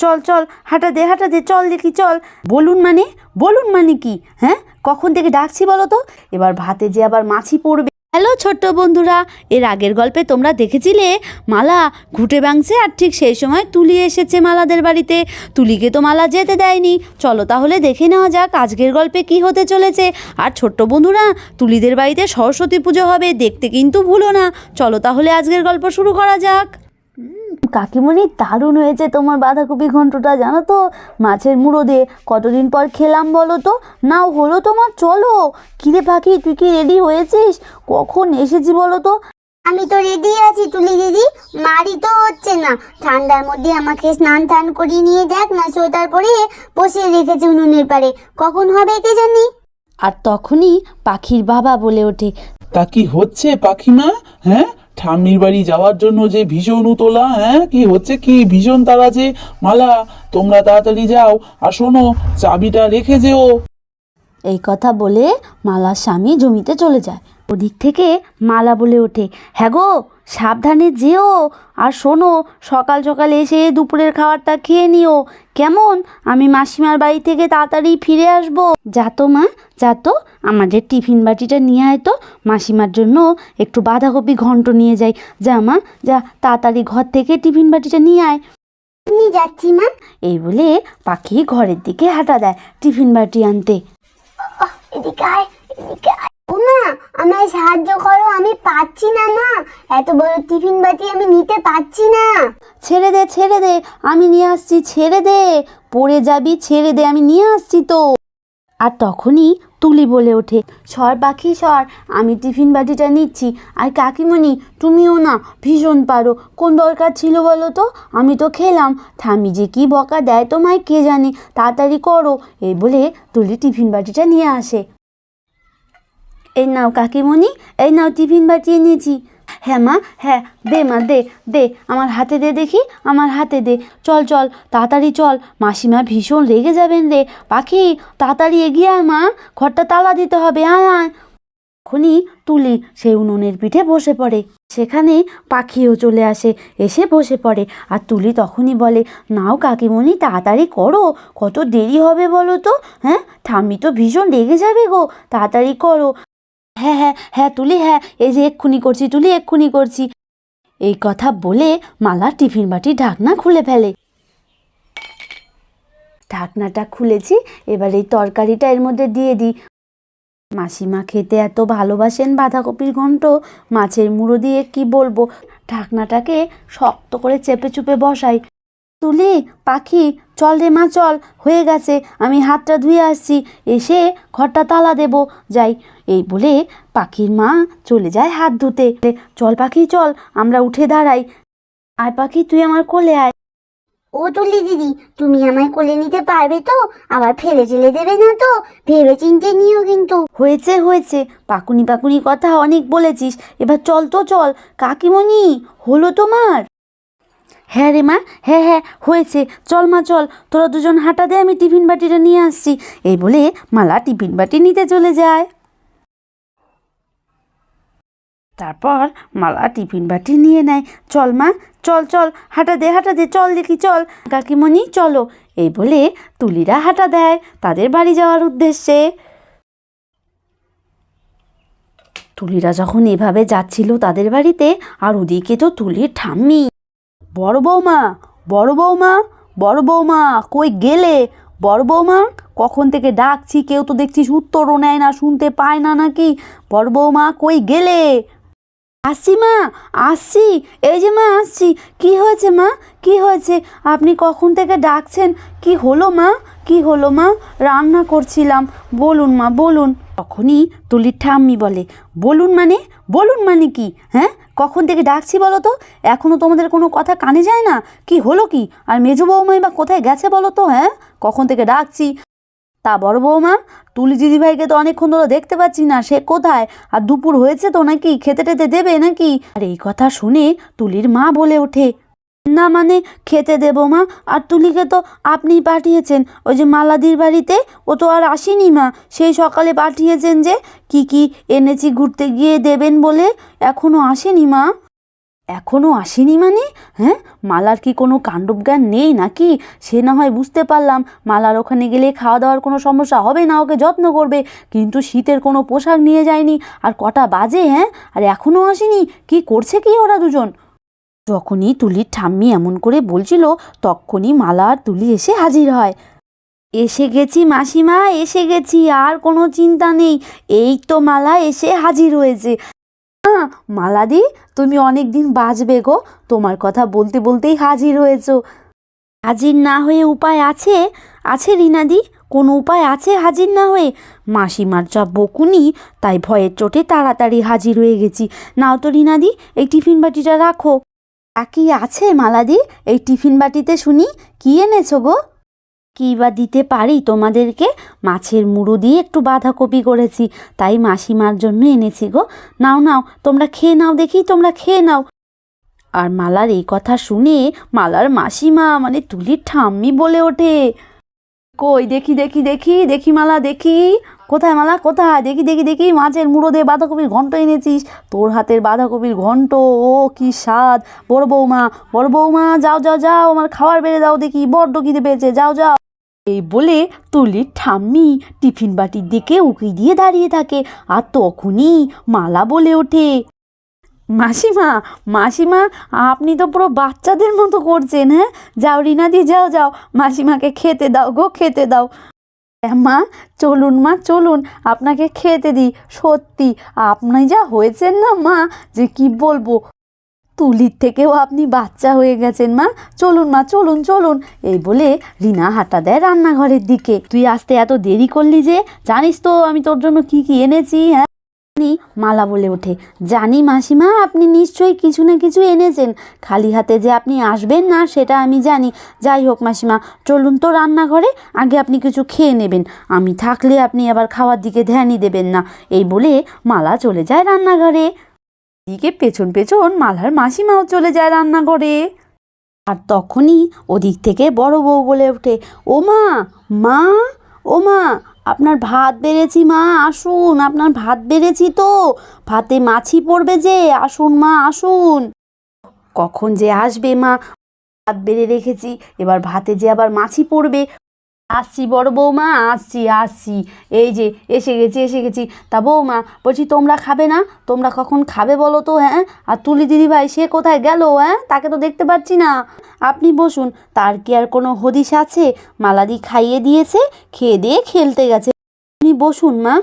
চল চল হাঁটা দে চল দেখি চল। বলুন মানে কি? হ্যাঁ, কখন থেকে ডাকছি বলো তো? এবার ভাতে যে আবার মাছি পড়বে। হ্যালো ছোট্ট বন্ধুরা, এর আগের গল্পে তোমরা দেখেছিলে মালা ঘুঁটে ভাঙছে আর ঠিক সেই সময় তুলি এসেছে মালাদের বাড়িতে। তুলিকে তো মালা যেতে দেয়নি। চলো তাহলে দেখে নেওয়া যাক আজকের গল্পে কি হতে চলেছে। আর ছোট্ট বন্ধুরা, তুলিদের বাড়িতে সরস্বতী পুজো হবে, দেখতে কিন্তু ভুলো না। চলো তাহলে আজকের গল্প শুরু করা যাক। কাকিমণি, দারুণ হয়েছে তোমার বাঁধাকপি ঘন্টটা, জানো তো, মাছের মুড়ো দিয়ে কতদিন পর খেলাম বলো তো। নাও হলো তোমার, চলো। কিরে পাখি, তুই কি রেডি হয়েছিস? কখন এসেছি বলো তো? আমি তো রেডি আছি তুলি দিদি, মারই তো হচ্ছে না। ঠান্ডার মধ্যে আমাকে স্নান টান করিয়ে নিয়ে দেখ না, সোয়েটার পরে বসিয়ে রেখেছে উনুনের পারে, কখন হবে কে জানি। আর তখনই পাখির বাবা বলে ওঠে, তা কি হচ্ছে পাখিমা? হ্যাঁ, ঠাম্মির বাড়ি যাওয়ার জন্য যে ভীষণ উতলা, হ্যাঁ কি হচ্ছে কি ভীষণ তারা যে। মালা, তোমরা তাড়াতাড়ি যাও আর শোনো, চাবিটা রেখে যেও। এই কথা বলে মালার স্বামী জমিতে চলে যায়। ওদিক থেকে মালা বলে ওঠে, হ্যাঁ গো, সাবধানে যেও। আর শোনো, সকাল সকাল এসে দুপুরের খাবারটা খেয়ে নিও, কেমন? আমি মাসিমার বাড়ি থেকে তাড়াতাড়ি ফিরে আসবো। যা তো মা, যা তো, আমাদের টিফিন বাটিটা নিয়ে আয় তো, মাসিমার জন্য একটু বাঁধাকপি ঘন্ট নিয়ে যাই। যা মা, যা তাড়াতাড়ি ঘর থেকে টিফিন বাটিটা নিয়ে আয়। নিয়ে যাচ্ছি মা। এই বলে পাখি ঘরের দিকে হাঁটা দেয় টিফিন বাটি আনতে। এদিকে আয়, এদিকে আয়। ও মা, আমায় সাহায্য করো, আমি পাচ্ছি না মা, এত বড় টিফিন বাটি আমি নিতে পারছি না। ছেড়ে দে, আমি নিয়ে আসছি, ছেড়ে দে, পড়ে যাবি, ছেড়ে দে, আমি নিয়ে আসছি তো। আর তখনই তুলি বলে ওঠে, সর পাখি সর, আমি টিফিন বাটিটা নিচ্ছি। আর কাকিমণি, তুমিও না, ভীষণ পারো, কোন দরকার ছিল বলো তো? আমি তো খেলাম, ঠাম্মি যে কি বকা দেয় তোমায় কে জানে, তাড়াতাড়ি করো। এই বলে তুলি টিফিন বাটিটা নিয়ে আসে। এই নাও কাকিমণি, এই নাও টিফিন বাটি এনেছি। হ্যাঁ মা, হ্যাঁ, দে মা, দে দে, আমার হাতে দে দেখি, আমার হাতে দে। চল চল তাড়াতাড়ি চল, মাসিমা ভীষণ রেগে যাবেন রে। পাখি, তাড়াতাড়ি এগিয়ে আয় মা, ঘরটা তালা দিতে হবে, আয় আয়। তখনই তুলি সেই উনুনের পিঠে বসে পড়ে। সেখানে পাখিও চলে আসে, এসে বসে পড়ে। আর তুলি তখনই বলে, নাও কাকিমণি, তাড়াতাড়ি করো, কত দেরি হবে বলো তো? হ্যাঁ, ঠাম্মি তো ভীষণ রেগে যাবে গো, তাড়াতাড়ি করো। হ্যাঁ হ্যাঁ হ্যাঁ তুলি, হ্যাঁ, এই যে এক্ষুনি করছি তুলি, এক্ষুনি করছি। এই কথা বলে মালা টিফিন বাটির ঢাকনা খুলে ফেলে। ঢাকনাটা খুলেছি, এবার এই তরকারিটা এর মধ্যে দিয়ে দিই। মাসিমা খেতে এত ভালোবাসেন বাঁধাকপির ঘন্ট, মাছের মুড়ো দিয়ে কি বলবো। ঢাকনাটাকে শক্ত করে চেপে চুপে বসাই। তুলি, পাখি, চল রে মা, চল, হয়ে গেছে, আমি হাতটা ধুয়ে আসছি, এসে ঘরটা তালা দেব, যাই। এই বলে পাখির মা চলে যায় হাত ধুতে। চল পাখি চল, আমরা উঠে দাঁড়াই। আয় পাখি, তুই আমার কোলে আয়। ও তুলি দিদি, তুমি আমায় কোলে নিতে পারবে তো? আবার ফেলে চলে দেবে না তো? ভেবে চিন্তে নিও কিন্তু। হয়েছে হয়েছে, পাকুনি পাকুনি কথা অনেক বলেছিস, এবার চল তো চল। কাকিমণি, হলো তোমার? হ্যাঁ রে মা, হ্যাঁ হ্যাঁ হয়েছে, চল মা চল, তোরা দুজন হাঁটা দে, আমি টিফিন বাটিটা নিয়ে আসছি। এই বলে মালা টিফিন বাটি নিতে চলে যায়। তারপর মালা টিফিন বাটি নিয়ে নেয়। চল মা, চল চল, হাঁটা দে চল দেখি চল। কাকিমণি চলো। এই বলে তুলিরা হাঁটা দেয় তাদের বাড়ি যাওয়ার উদ্দেশ্যে। তুলিরা যখন এভাবে যাচ্ছিল তাদের বাড়িতে, আর ওদিকে তো তুলির ঠাম্মি। বড় বৌমা, বড় বৌমা, বড় বৌমা, কই গেলে? বড় বৌমা, কখন থেকে ডাকছি, কেউ তো দেখছিস উত্তরও নেয় না, শুনতে পায় না নাকি? বড় বৌমা, কই গেলে? আসছি মা, আসছি, এই যে মা আসছি। কি হয়েছে মা, কি হয়েছে? আপনি কখন থেকে ডাকছেন? কি হলো মা, কি হলো মা? রান্না করছিলাম, বলুন মা বলুন। তখনই তুলির ঠাম্মি বলে, বলুন মানে কি? হ্যাঁ, কখন থেকে ডাকছি বলো তো? এখনও তোমাদের কোনো কথা কানে যায় না? কি হলো কি? আর মেজো বৌমাই বা কোথায় গেছে বলো তো? হ্যাঁ, কখন থেকে ডাকছি। তা বড় বৌমা, তুলি দিদিভাইকে তো অনেকক্ষণ ধরে দেখতে পাচ্ছি না, সে কোথায়? আর দুপুর হয়েছে তো নাকি, খেতে টেতে দেবে নাকি? আর এই কথা শুনে তুলির মা বলে ওঠে, না মানে খেতে দেবো মা, আর তুলিকে তো আপনিই পাঠিয়েছেন ওই যে মালাদির বাড়িতে, ও তো আর আসেনি মা, সেই সকালে পাঠিয়েছেন যে কি কি এনেছি ঘুরতে গিয়ে দেবেন বলে, এখনও আসেনি মা। এখনও আসেনি মানে? হ্যাঁ, মালার কি কোনো কাণ্ডজ্ঞান নেই নাকি? সে না হয় বুঝতে পারলাম মালার ওখানে গেলে খাওয়া দাওয়ার কোনো সমস্যা হবে না, ওকে যত্ন করবে, কিন্তু শীতের কোনো পোশাক নিয়ে যায়নি। আর কটা বাজে? হ্যাঁ, আর এখনও আসেনি। কি করছে কি ওরা দুজন? যখনই তুলির ঠাম্মি এমন করে বলছিল তখনই মালা আর তুলি এসে হাজির হয়। এসে গেছি মাসিমা, এসে গেছি, আর কোনো চিন্তা নেই। এই তো মালা এসে হাজির হয়েছে। মালাদি, তুমি অনেক দিন বাঁচবে গো, তোমার কথা বলতে বলতেই হাজির হয়েছো। হাজির না হয়ে উপায় আছে? আছে রিনাদি, কোনো উপায় আছে হাজির না হয়ে? মাসিমার যা বকুনি, তাই ভয়ের চোটে তাড়াতাড়ি হাজির হয়ে গেছি। নাও তো রিনাদি, এই টিফিন বাটিটা রাখো। কি আছে মালাদি এই টিফিন বাটিতে শুনি? কি এনেছো গো? কী বা দিতে পারি তোমাদেরকে? মাছের মুড়ো দিয়ে একটু বাঁধাকপি করেছি, তাই মাসিমার জন্য এনেছি গো। নাও নাও, তোমরা খেয়ে নাও দেখি, তোমরা খেয়ে নাও। আর মালার এই কথা শুনে মালার মাসিমা মানে তুলির ঠাম্মি বলে ওঠে, কই দেখি দেখি দেখি দেখি মালা দেখি, কোথায় মালা কোথায়? দেখি দেখি দেখি, মাছের মুড়ো দিয়ে বাঁধাকপির ঘন্ট এনেছিস। তোর হাতের বাঁধাকপির ঘন্ট, ও কি স্বাদ! বড় বৌমা, বড় বৌমা, যাও যাও যাও, আমার খাবার বেড়ে দাও দেখি, বড্ড খিদে পেয়েছে, যাও যাও। এই বলে তুলির ঠাম্মি টিফিন বাটির দিকে উকি দিয়ে দাঁড়িয়ে থাকে। আর তখনই মালা বলে ওঠে, মাসিমা, মাসিমা, আপনি তো পুরো বাচ্চাদের মতো করছেন। হ্যাঁ, যাও রিনাদি, যাও যাও, মাসিমাকে খেতে দাও গো, খেতে দাও। মা চলুন, মা চলুন, আপনাকে খেতে দিই। সত্যি আপনি যা হয়েছেন না মা, যে কি বলবো, তুলির থেকেও আপনি বাচ্চা হয়ে গেছেন মা। চলুন মা, চলুন চলুন। এই বলে রিনা হাঁটা দেয় রান্নাঘরের দিকে। তুই আসতে এত দেরি করলি যে? জানিস তো আমি তোর জন্য কি কি এনেছি? হ্যাঁ, মালা বলে ওঠে, জানি মাসিমা, আপনি নিশ্চয়ই কিছু না কিছু এনেছেন। খালি হাতে যে আপনি আসবেন না সেটা আমি জানি। যাই হোক মাসিমা, চলুন তো রান্নাঘরে, আগে আপনি কিছু খেয়ে নেবেন। আমি থাকলে আপনি আবার খাওয়ার দিকে ধ্যানই দেবেন না। এই বলে মালা চলে যায় রান্নাঘরে। দিকে পেছন পেছন মালার মাসিমাও চলে যায় রান্নাঘরে। আর তখনই ওদিক থেকে বড় বউ বলে ওঠে, ও মা, মা, ও মা, আপনার ভাত বেড়েছি মা, আসুন, আপনার ভাত বেড়েছি তো, ভাতে মাছি পড়বে যে, আসুন মা, আসুন। কখন যে আসবে মা? ভাত বেড়ে রেখেছি, এবার ভাতে যে আবার মাছি পড়বে। আসছি বড় বৌমা, আসছি আসছি, এই যে এসে গেছি এসে গেছি। তা বৌমা, বলছি তোমরা খাবে না? তোমরা কখন খাবে বলো তো? হ্যাঁ, আর তুলি দিদিভাই সে কোথায় গেল? হ্যাঁ, তাকে তো দেখতে পাচ্ছি না। আপনি বসুন, তার কি আর কোনো হদিশ আছে? মালাদি খাইয়ে দিয়েছে, খেয়ে দিয়ে খেলতে গেছে। আপনি বসুন মা।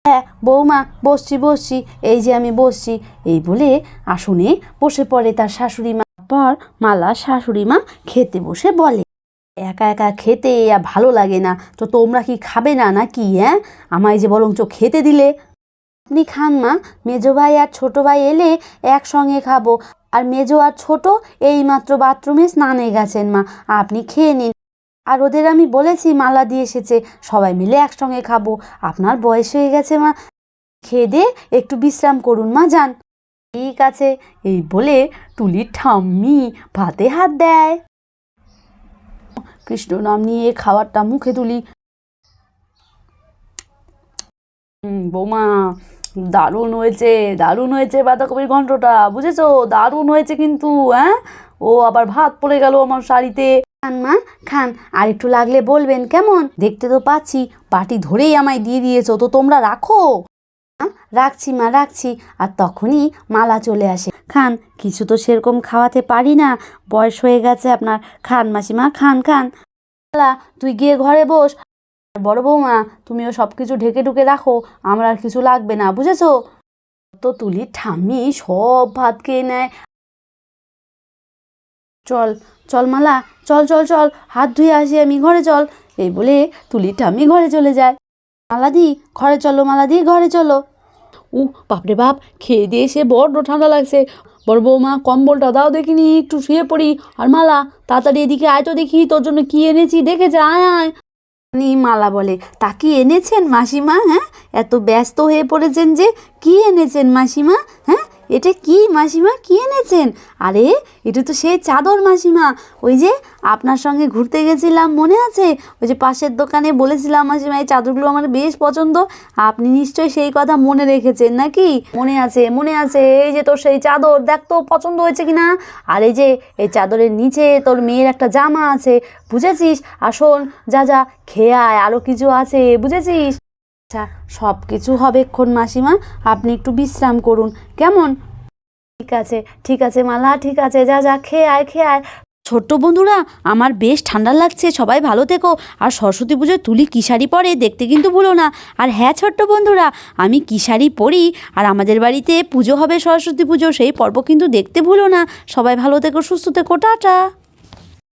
হ্যাঁ বৌমা, বসছি বসছি, এই যে আমি বসছি। এই বলে আসনে বসে পড়ে তার শাশুড়ি মা। পর মালা শাশুড়ি মা খেতে বসে বলে, একা একা খেতে আর ভালো লাগে না, তো তোমরা কি খাবে না নাকি? হ্যাঁ, আমায় যে বরঞ্চ খেতে দিলে। আপনি খান মা, মেজো ভাই আর ছোট ভাই এলে একসঙ্গে খাবো। আর মেজো আর ছোট এইমাত্র বাথরুমে স্নানে গেছেন মা, আপনি খেয়ে নিন। আর ওদের আমি বলেছি মালা দিয়ে এসেছে, সবাই মিলে একসঙ্গে খাবো। আপনার বয়স হয়ে গেছে মা, খেয়ে দিয়ে একটু বিশ্রাম করুন মা, যান। ঠিক আছে। এই বলে তুলির ঠাম্মি ভাতে হাত দেয়। কৃষ্ণ নাম নিয়ে খাবারটা মুখে তুলি। বৌমা, দারুণ হয়েছে, দারুণ হয়েছে বাঁধাকপির ঘন্টটা, বুঝেছো? দারুণ হয়েছে কিন্তু। হ্যাঁ, ও আবার ভাত পড়ে গেল আমার শাড়িতে। খান মা, খান, আর একটু লাগলে বলবেন কেমন? দেখতে তো পাচ্ছি বাটি ধরেই আমায় দিয়ে দিয়েছো, তো তোমরা রাখো। রাখছি মা, রাখছি। আর তখনই মালা চলে আসে। খান, কিছু তো সেরকম খাওয়াতে পারি না, বয়স হয়ে গেছে আপনার। খান মাসিমা, খান খান। মালা, তুই গিয়ে ঘরে বস। বড় বৌমা, তুমিও সব কিছু ঢেকে ঢুকে রাখো, আমার আর কিছু লাগবে না, বুঝেছো? তো তুলির ঠাম্মি সব ভাত খেয়ে নেয়। চল চল মালা, চল চল চল, হাত ধুয়ে আসি আমি, ঘরে চল। এই বলে তুলির ঠাম্মি ঘরে চলে যায়। মালাদি, ঘরে চলো, মালাদি, ঘরে চলো। বাপরে বাপ, খেয়ে দিয়ে এসে বড্ড ঠান্ডা লাগছে। বড় বৌমা, কম্বলটা দাও দেখিনি, একটু শুয়ে পড়ি। আর মালা, তাড়াতাড়ি এদিকে আয় তো দেখি, তোর জন্য কি এনেছি, দেখে যা, আয় আয়। মালা বলে, তা কি এনেছেন মাসিমা? হ্যাঁ, এত ব্যস্ত হয়ে পড়েছেন যে, কি এনেছেন মাসিমা? হ্যাঁ, এটা কি মাসিমা, কি এনেছেন? আরে এটা তো সেই চাদর মাসিমা, ওই যে আপনার সঙ্গে ঘুরতে গেছিলাম মনে আছে? ওই যে পাশের দোকানে বলেছিলাম মাসিমা এই চাদরগুলো আমার বেশ পছন্দ, আপনি নিশ্চয়ই সেই কথা মনে রেখেছেন নাকি? মনে আছে, মনে আছে, এই যে তোর সেই চাদর, দেখ তো পছন্দ হয়েছে কিনা। আর এই যে এই চাদরের নিচে তোর মেয়ের একটা জামা আছে, বুঝেছিস? আর শোন, যা যা খেয়ে আয়, আরও কিছু আছে, বুঝেছিস? আচ্ছা, সব কিছু হবে এক্ষণ মাসিমা, আপনি একটু বিশ্রাম করুন, কেমন? ঠিক আছে মালা, ঠিক আছে, যা যা খেয়ে আয়, খেয়ে আয়। ছোট্ট বন্ধুরা, আমার বেশ ঠান্ডা লাগছে, সবাই ভালো থেকো। আর সরস্বতী পুজোয় তুলি কী শাড়ি পরে দেখতে কিন্তু ভুলো না। আর হ্যাঁ ছোট্ট বন্ধুরা, আমি কী শাড়ি পরি আর আমাদের বাড়িতে পুজো হবে সরস্বতী পুজো, সেই পর্ব কিন্তু দেখতে ভুলো না। সবাই ভালো থেকো, সুস্থ থেকো, টাটা।